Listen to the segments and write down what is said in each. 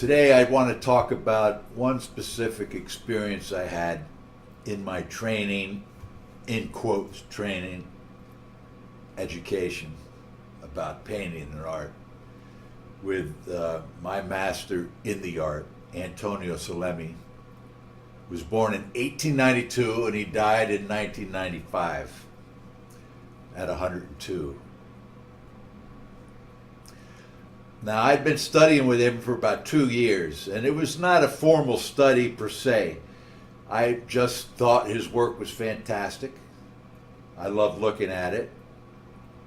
Today I want to talk about one specific experience I had in my training, in quotes, training, education about painting and art with my master in the art, Antonio Salemi, who was born in 1892 and he died in 1995 at 102. Now, I'd been studying with him for about 2 years, and it was not a formal study per se. I just thought his work was fantastic. I loved looking at it.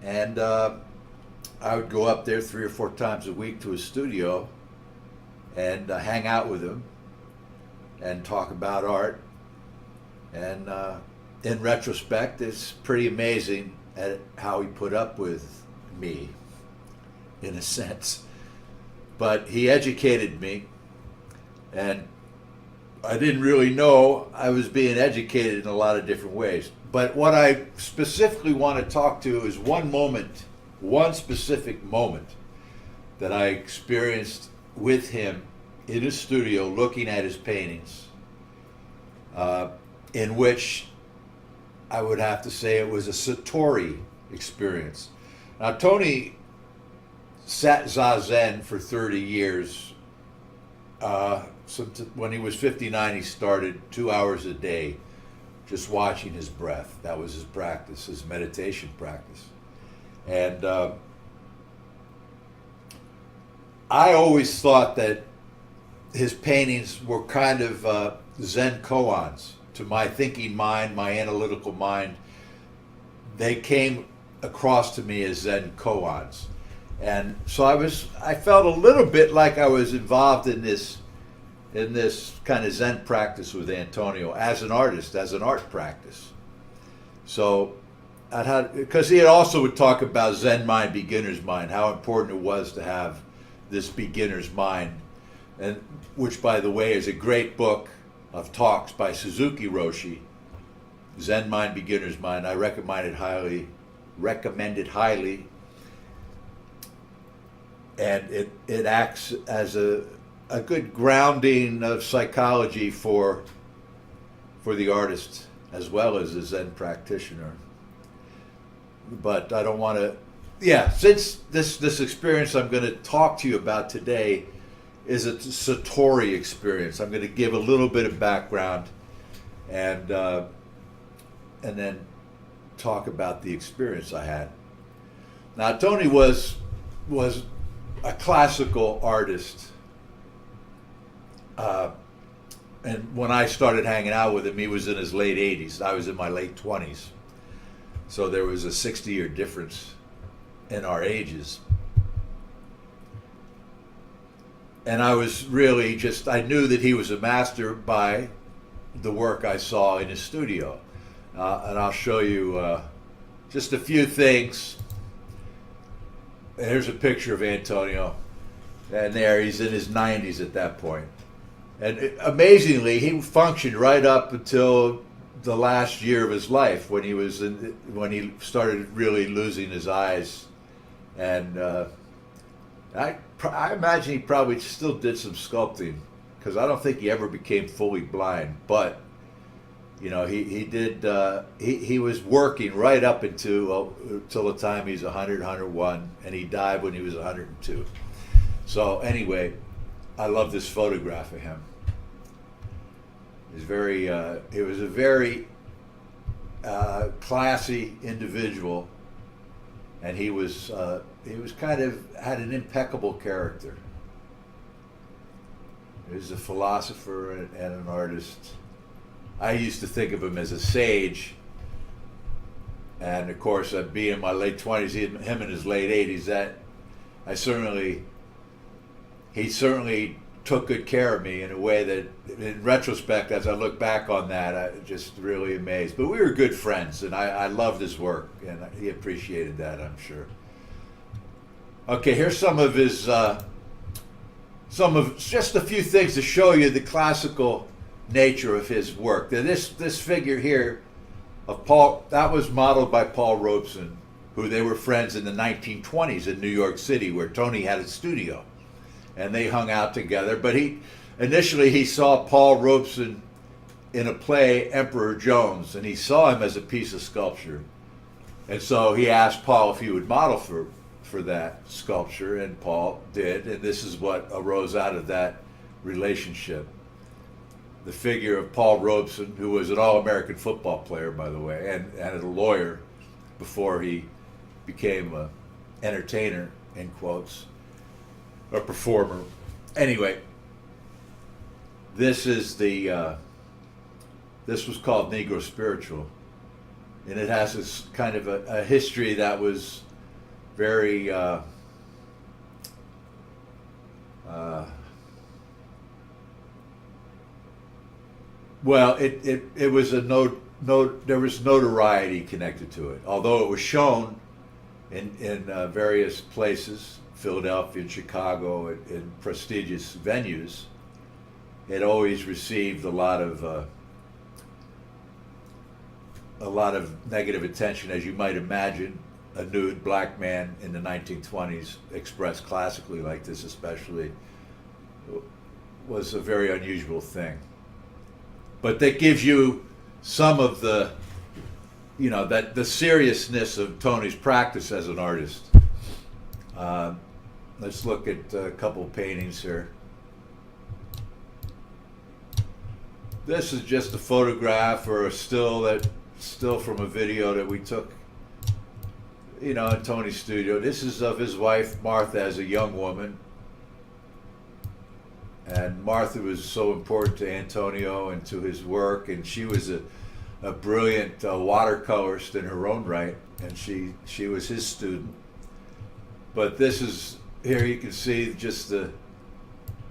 And I would go up there 3 or 4 times a week to his studio and hang out with him and talk about art. And in retrospect, it's pretty amazing at how he put up with me, in a sense. But he educated me, and I didn't really know I was being educated in a lot of different ways. But what I specifically want to talk to is one moment, one specific moment that I experienced with him in his studio looking at his paintings, in which I would have to say it was a Satori experience. Now, Tony sat Zazen for 30 years. When he was 59, he started 2 hours a day just watching his breath. That was his practice, his meditation practice. And I always thought that his paintings were kind of Zen koans to my thinking mind, my analytical mind. They came across to me as Zen koans. And so I felt a little bit like I was involved in this kind of Zen practice with Antonio as an artist, as an art practice. So because he also would talk about Zen mind, beginner's mind, how important it was to have this beginner's mind, and which, by the way, is a great book of talks by Suzuki Roshi, Zen mind, beginner's mind. I recommend it highly. And it acts as a good grounding of psychology for the artist as well as the Zen practitioner. But I don't want to, since this experience I'm going to talk to you about today is a Satori experience, I'm going to give a little bit of background and then talk about the experience I had. Now, Tony was a classical artist. And when I started hanging out with him, he was in his late 80s. I was in my late 20s. So there was a 60-year difference in our ages. And I was really I knew that he was a master by the work I saw in his studio. And I'll show you just a few things. Here's a picture of Antonio, and there he's in his 90s at that point. And amazingly, he functioned right up until the last year of his life when he started really losing his eyes. And I imagine he probably still did some sculpting, because I don't think he ever became fully blind. But you know, he did. He was working right up until the time he's 100, 101, and he died when he was 102. So anyway, I love this photograph of him. He was a very classy individual, and he was kind of had an impeccable character. He was a philosopher and an artist. I used to think of him as a sage, and of course, being in my late 20s, him in his late 80s, he certainly took good care of me in a way that, in retrospect, as I look back on that, I'm just really amazed. But we were good friends, and I loved his work, and he appreciated that, I'm sure. Okay, here's some of just a few things to show you the classical nature of his work. Now, this figure here of Paul, that was modeled by Paul Robeson, who they were friends in the 1920s in New York City, where Tony had a studio. and they hung out together. But initially he saw Paul Robeson in a play, Emperor Jones, and he saw him as a piece of sculpture. And so he asked Paul if he would model for that sculpture, and Paul did, and this is what arose out of that relationship. The figure of Paul Robeson, who was an All-American football player, by the way, and a lawyer before he became an entertainer, in quotes, a performer. Anyway, this is this was called Negro Spiritual, and it has this kind of a history that was very well, it was there was notoriety connected to it. Although it was shown in various places, Philadelphia and Chicago, in prestigious venues, it always received a lot of negative attention, as you might imagine. A nude black man in the 1920s expressed classically like this, especially, was a very unusual thing. But that gives you some of the, that the seriousness of Tony's practice as an artist. Let's look at a couple of paintings here. This is just a photograph or a still from a video that we took, in Tony's studio. This is of his wife Martha as a young woman. And Martha was so important to Antonio and to his work, and she was a brilliant watercolorist in her own right, and she was his student. But this is, here you can see just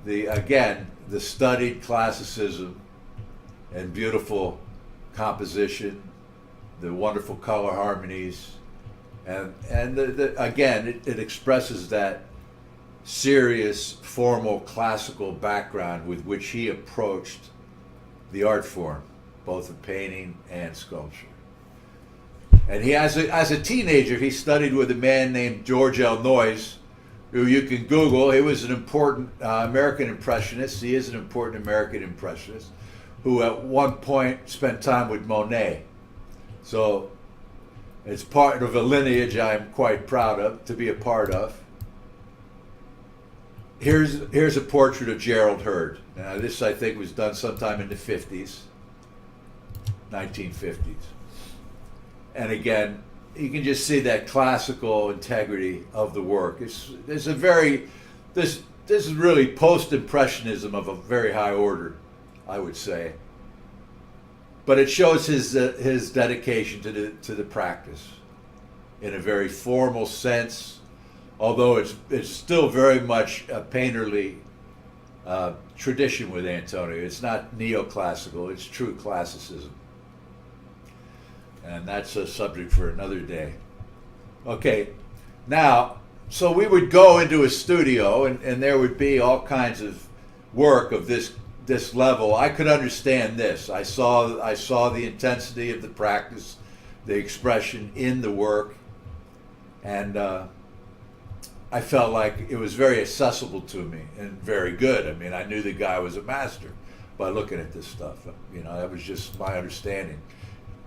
again, the studied classicism and beautiful composition, the wonderful color harmonies, and again, it expresses that serious, formal, classical background with which he approached the art form, both of painting and sculpture. And he, as a teenager, he studied with a man named George L. Noyes, who you can Google. He was an important American Impressionist. He is an important American Impressionist, who at one point spent time with Monet. So it's part of a lineage I'm quite proud of, to be a part of. Here's a portrait of Gerald Hurd. Now this, I think, was done sometime in the 50s, 1950s. And again, you can just see that classical integrity of the work. This is really post-impressionism of a very high order, I would say. But it shows his dedication to the practice in a very formal sense, although it's still very much a painterly tradition with Antonio. It's not neoclassical, it's true classicism. And that's a subject for another day. Okay, now, so we would go into a studio, and there would be all kinds of work of this level. I could understand this. I saw the intensity of the practice, the expression in the work, and I felt like it was very accessible to me and very good. I mean, I knew the guy was a master by looking at this stuff. That was just my understanding.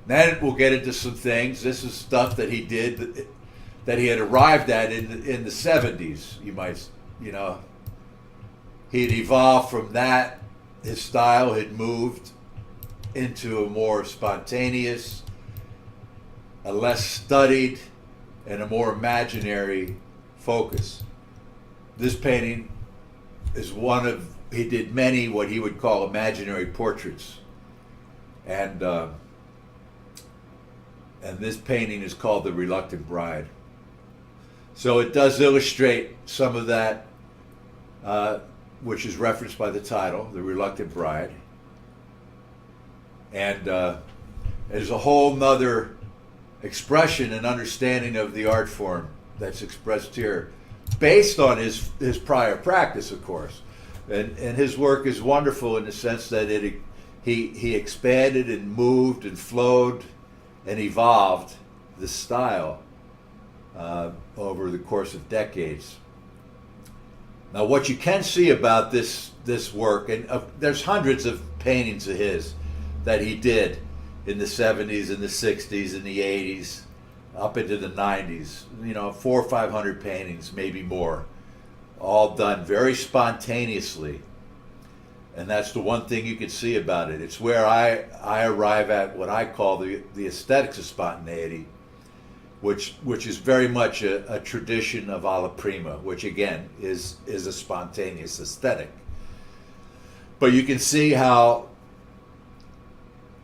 Then we'll get into some things. This is stuff that he did that he had arrived at in the 70s. He had evolved from that. His style had moved into a more spontaneous, a less studied, and a more imaginary focus. This painting is he did many what he would call imaginary portraits. And this painting is called TheReluctant Bride. So it does illustrate some of that, which is referenced by the title, The Reluctant Bride. And there's a whole nother expression and understanding of the art form that's expressed here, based on his prior practice, of course. And his work is wonderful in the sense that he expanded and moved and flowed and evolved the style over the course of decades. Now, what you can see about this work, and there's hundreds of paintings of his that he did in the 70s and the 60s and the 80s, up into the 90s. 400 or 500 paintings, maybe more, all done very spontaneously. And that's the one thing you can see about it. It's where I arrive at what I call the aesthetics of spontaneity, which is very much a tradition of alla prima, which again is a spontaneous aesthetic. But you can see how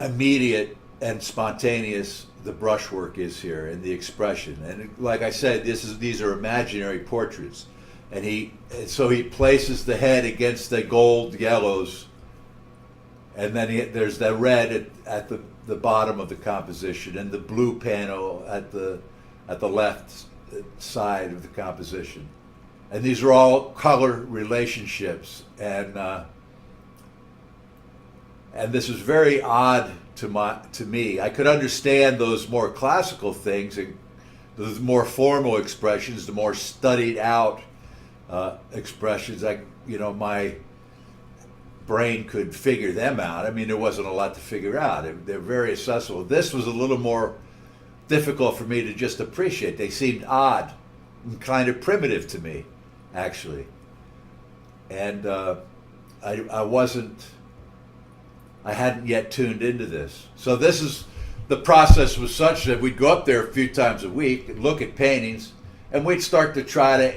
immediate and spontaneous the brushwork is here and the expression. And like I said, these are imaginary portraits. And so he places the head against the gold yellows, and then there's the red at the bottom of the composition, and the blue panel at the left side of the composition. And these are all color relationships, and this is very odd to me. I could understand those more classical things and those more formal expressions, the more studied out expressions. My brain could figure them out. I mean, there wasn't a lot to figure out. They're very accessible. This was a little more difficult for me to just appreciate. They seemed odd and kind of primitive to me, actually. And I hadn't yet tuned into this. So the process was such that we'd go up there a few times a week and look at paintings, and we'd start to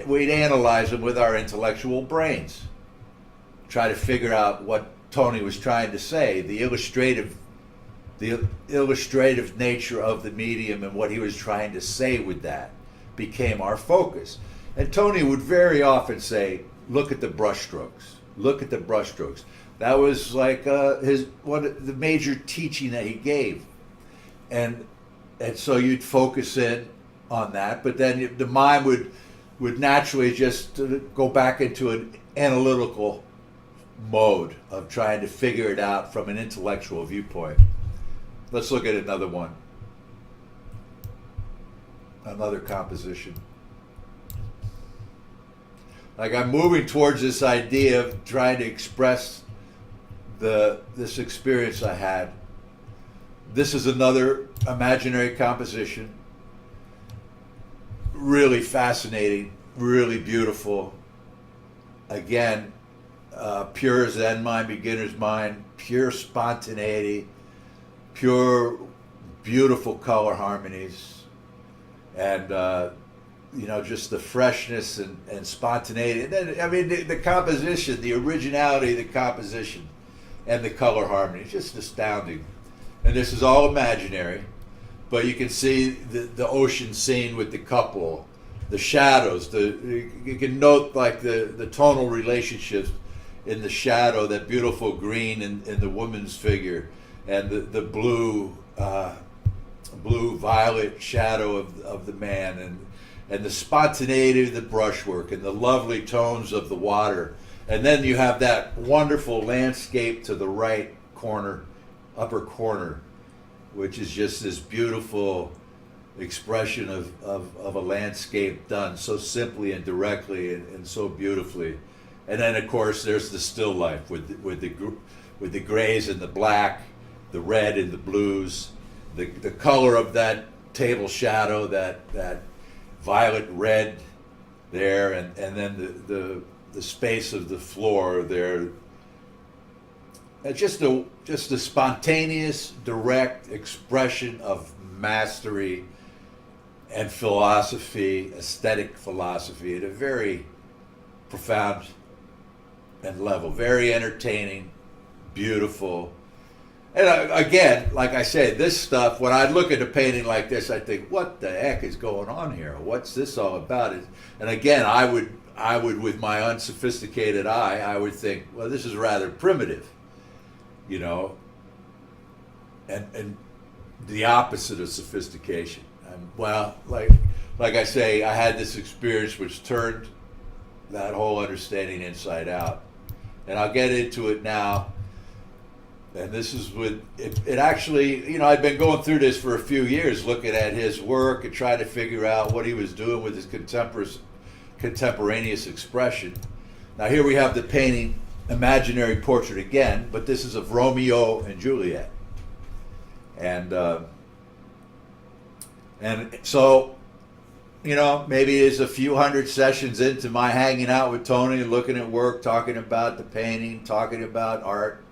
we'd analyze them with our intellectual brains. Try to figure out what Tony was trying to say, the illustrative nature of the medium and what he was trying to say with that became our focus. And Tony would very often say, look at the brushstrokes, look at the brushstrokes. That was like the major teaching that he gave. And so you'd focus in on that, but then the mind would naturally just go back into an analytical mode of trying to figure it out from an intellectual viewpoint. Let's look at another one. Another composition. Like, I'm moving towards this idea of trying to express this experience I had. This is another imaginary composition. Really fascinating, really beautiful. Again, pure Zen mind, beginner's mind, pure spontaneity, pure, beautiful color harmonies, and just the freshness and spontaneity. And then, I mean, the composition, the originality of the composition, and the color harmony, just astounding. And this is all imaginary, but you can see the ocean scene with the couple, the shadows. You can note like the tonal relationships in the shadow, that beautiful green in the woman's figure, and the blue violet shadow of the man, and the spontaneity of the brushwork and the lovely tones of the water. And then you have that wonderful landscape to the right corner, upper corner, which is just this beautiful expression of a landscape done so simply and directly and so beautifully. And then, of course, there's the still life with the grays and the black, the red and the blues, the color of that table shadow, that violet red there, and then the space of the floor there. It's just a spontaneous, direct expression of mastery and philosophy, aesthetic philosophy, at a very profound and level. Very entertaining, beautiful. And again, like I said, this stuff, when I look at a painting like this, I think, what the heck is going on here? What's this all about? And again, I would, with my unsophisticated eye, I would think, well, this is rather primitive, and the opposite of sophistication. Well, like I say, I had this experience which turned that whole understanding inside out. And I'll get into it now. And this is with it actually, I'd been going through this for a few years, looking at his work and trying to figure out what he was doing with his contemporaneous expression. Now here we have the painting, imaginary portrait again, but this is of Romeo and Juliet. And so, you know, maybe it's a few hundred sessions into my hanging out with Tony, looking at work, talking about the painting, talking about art.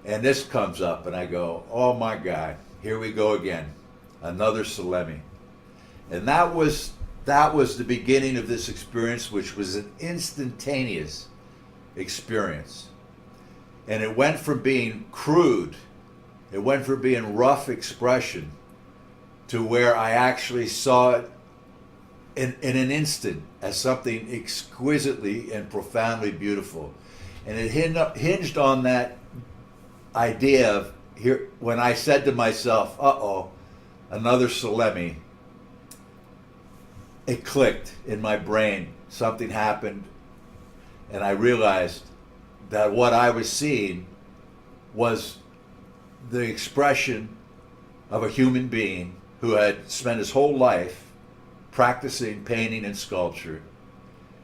And this comes up and I go, oh my God, here we go again. Another Salemi. And that was the beginning of this experience, which was an instantaneous experience. And it went from being crude, it went from being rough expression, to where I actually saw it in an instant as something exquisitely and profoundly beautiful. And it hinged on that idea of, here, when I said to myself, uh-oh, another Salemi, it clicked in my brain. Something happened, and I realized that what I was seeing was the expression of a human being who had spent his whole life practicing painting and sculpture,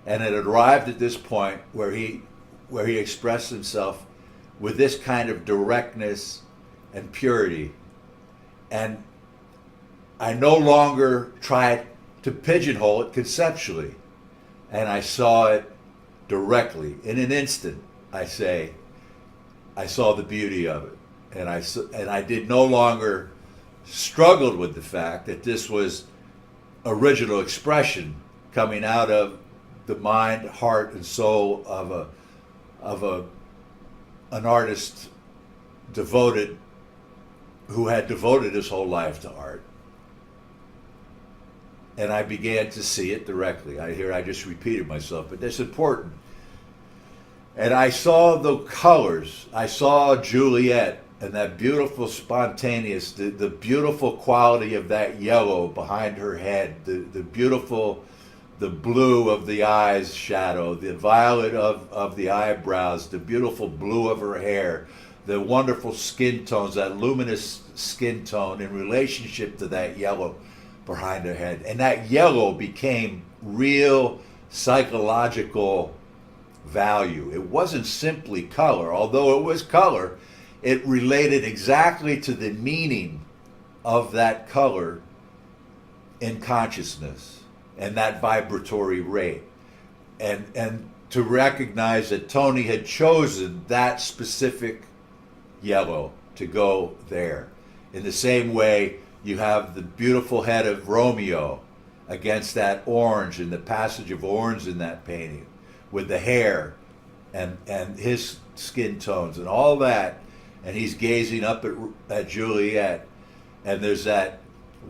and had arrived at this point where he expressed himself with this kind of directness and purity. And I no longer tried to pigeonhole it conceptually, and I saw it directly. In an instant, I saw the beauty of it, and I did no longer struggled with the fact that this was original expression coming out of the mind, heart, and soul of an artist who had devoted his whole life to art. And I began to see it directly. I just repeated myself, but that's important. And I saw the colors. I saw Juliet and that beautiful spontaneous, the beautiful quality of that yellow behind her head, the beautiful, the blue of the eyes shadow, the violet of the eyebrows, the beautiful blue of her hair, the wonderful skin tones, that luminous skin tone in relationship to that yellow behind her head. And that yellow became real psychological value. It wasn't simply color, although it was color. It related exactly to the meaning of that color in consciousness and that vibratory rate. And to recognize that Tony had chosen that specific yellow to go there. In the same way, you have the beautiful head of Romeo against that orange and the passage of orange in that painting, with the hair and his skin tones and all that. And he's gazing up at Juliet, and there's that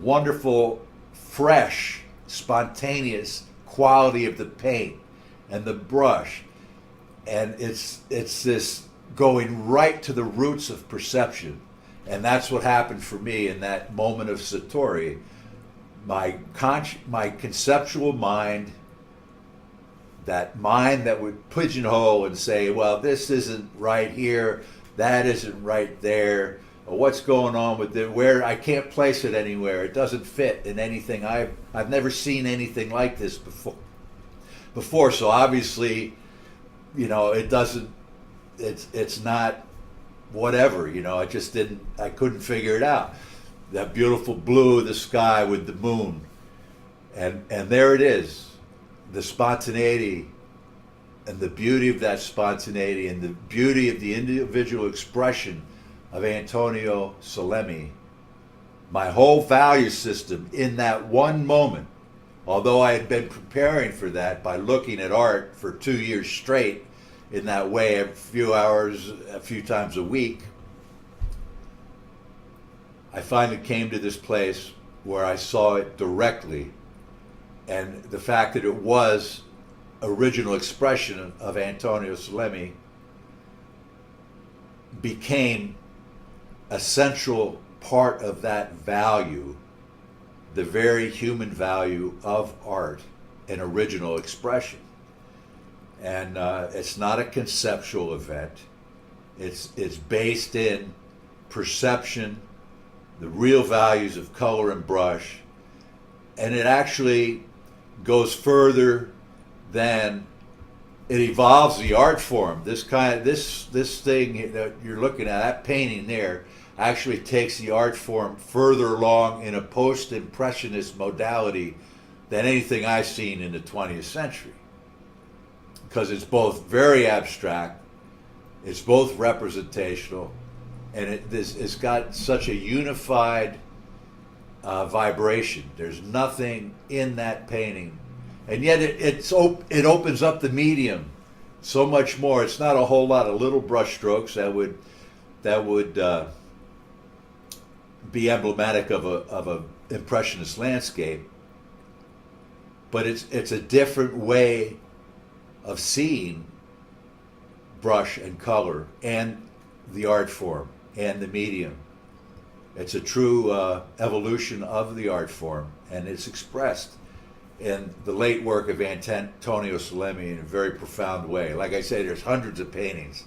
wonderful, fresh, spontaneous quality of the paint and the brush. And it's this going right to the roots of perception. And that's what happened for me in that moment of Satori. My conceptual mind, that mind that would pigeonhole and say, well, this isn't right here, that isn't right there, or what's going on with it, where I can't place it anywhere, it doesn't fit in anything. I've never seen anything like this before, so obviously, you know, it's not whatever, you know, I couldn't figure it out. That beautiful blue of the sky with the moon, and there it is, the spontaneity and the beauty of that spontaneity and the beauty of the individual expression of Antonio Salemi. My whole value system in that one moment, although I had been preparing for that by looking at art for 2 years straight in that way, a few hours, a few times a week, I finally came to this place where I saw it directly, and the fact that it was original expression of Antonio Salemi became a central part of that value, the very human value of art and original expression. And it's not a conceptual event. It's based in perception, the real values of color and brush, and it actually goes further than it evolves the art form. This thing that you're looking at, that painting there, actually takes the art form further along in a post-impressionist modality than anything I've seen in the 20th century. Because it's both very abstract, it's both representational, and it's got such a unified vibration. There's nothing in that painting, and yet it opens up the medium so much more. It's not a whole lot of little brush strokes that would be emblematic of a impressionist landscape, but it's a different way of seeing brush and color and the art form and the medium. It's a true evolution of the art form, and it's expressed in the late work of Antonio Salemi in a very profound way. Like I say, there's hundreds of paintings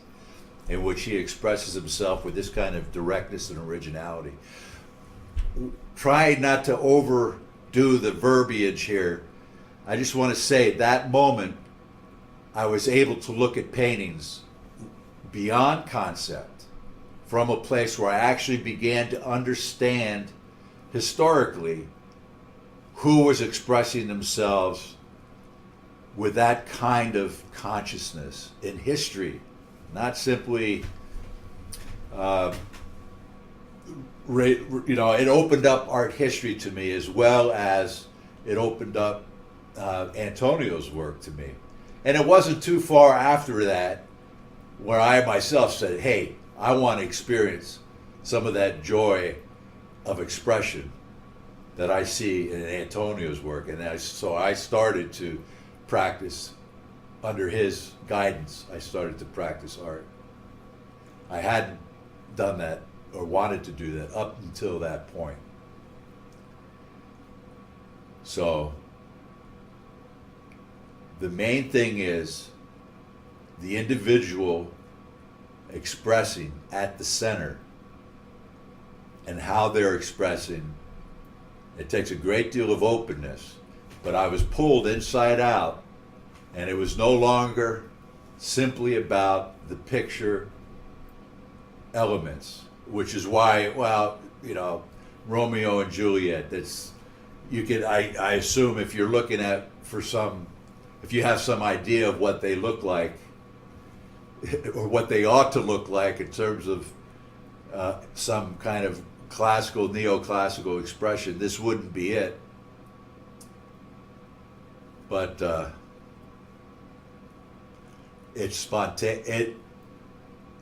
in which he expresses himself with this kind of directness and originality. Try not to overdo the verbiage here. I just want to say that moment I was able to look at paintings beyond concept, from a place where I actually began to understand historically who was expressing themselves with that kind of consciousness in history, not simply, it opened up art history to me as well as it opened up Antonio's work to me. And it wasn't too far after that where I myself said, hey, I want to experience some of that joy of expression that I see in Antonio's work. And so I started to practice under his guidance. I started to practice art. I hadn't done that or wanted to do that up until that point. So the main thing is the individual expressing at the center, and how they're expressing. It takes a great deal of openness, but I was pulled inside out, and it was no longer simply about the picture elements, which is why, Romeo and Juliet, I assume if you're looking at if you have some idea of what they look like, or what they ought to look like in terms of some kind of classical, neoclassical expression, this wouldn't be it. But it's spontaneous.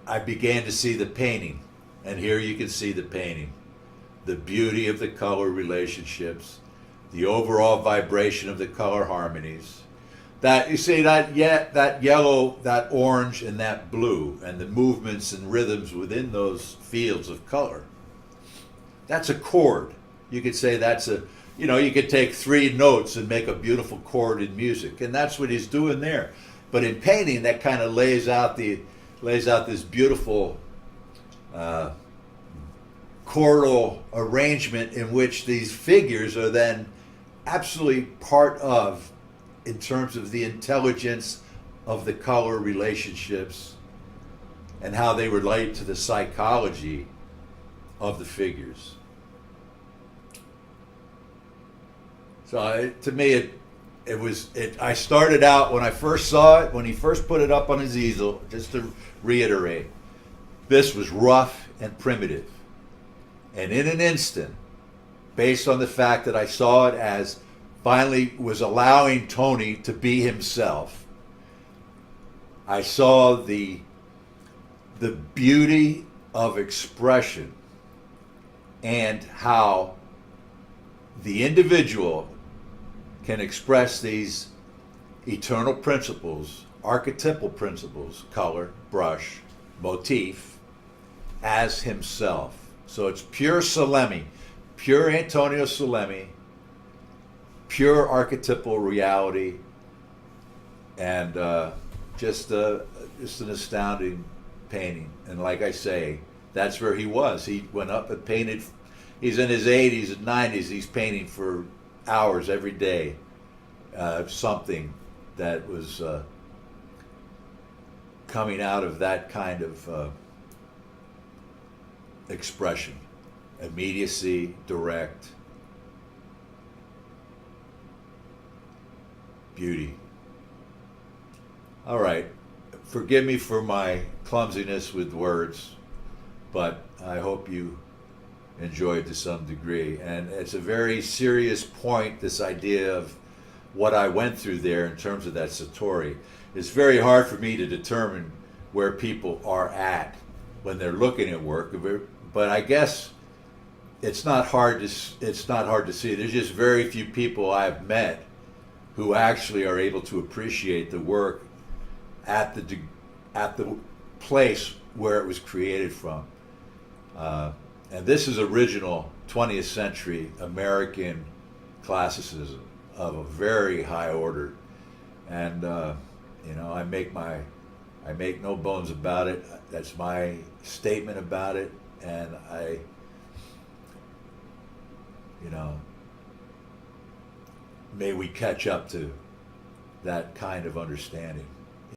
I began to see the painting, and here you can see the painting, the beauty of the color relationships, the overall vibration of the color harmonies. That you see that yellow, that orange, and that blue, and the movements and rhythms within those fields of color. That's a chord. You could say you could take 3 notes and make a beautiful chord in music, and that's what he's doing there. But in painting, that kind of lays out this beautiful chordal arrangement in which these figures are then absolutely part of, in terms of the intelligence of the color relationships and how they relate to the psychology of the figures. So to me, I started out, when I first saw it, when he first put it up on his easel, just to reiterate, this was rough and primitive. And in an instant, based on the fact that I saw it as finally was allowing Tony to be himself, I saw the beauty of expression and how the individual can express these eternal principles, archetypal principles, color, brush, motif, as himself. So it's pure Salemi, pure Antonio Salemi, pure archetypal reality, and just an astounding painting. And like I say, that's where he was. He went up and painted. He's in his 80s and 90s. He's painting for hours every day, something that was coming out of that kind of expression. Immediacy, direct, beauty. All right, forgive me for my clumsiness with words, but I hope you enjoyed to some degree. And it's a very serious point, this idea of what I went through there in terms of that Satori. It's very hard for me to determine where people are at when they're looking at work, but I guess it's not hard to see. There's just very few people I've met who actually are able to appreciate the work at the place where it was created from. And this is original 20th century American classicism of a very high order. And I make no bones about it. That's my statement about it. And may we catch up to that kind of understanding.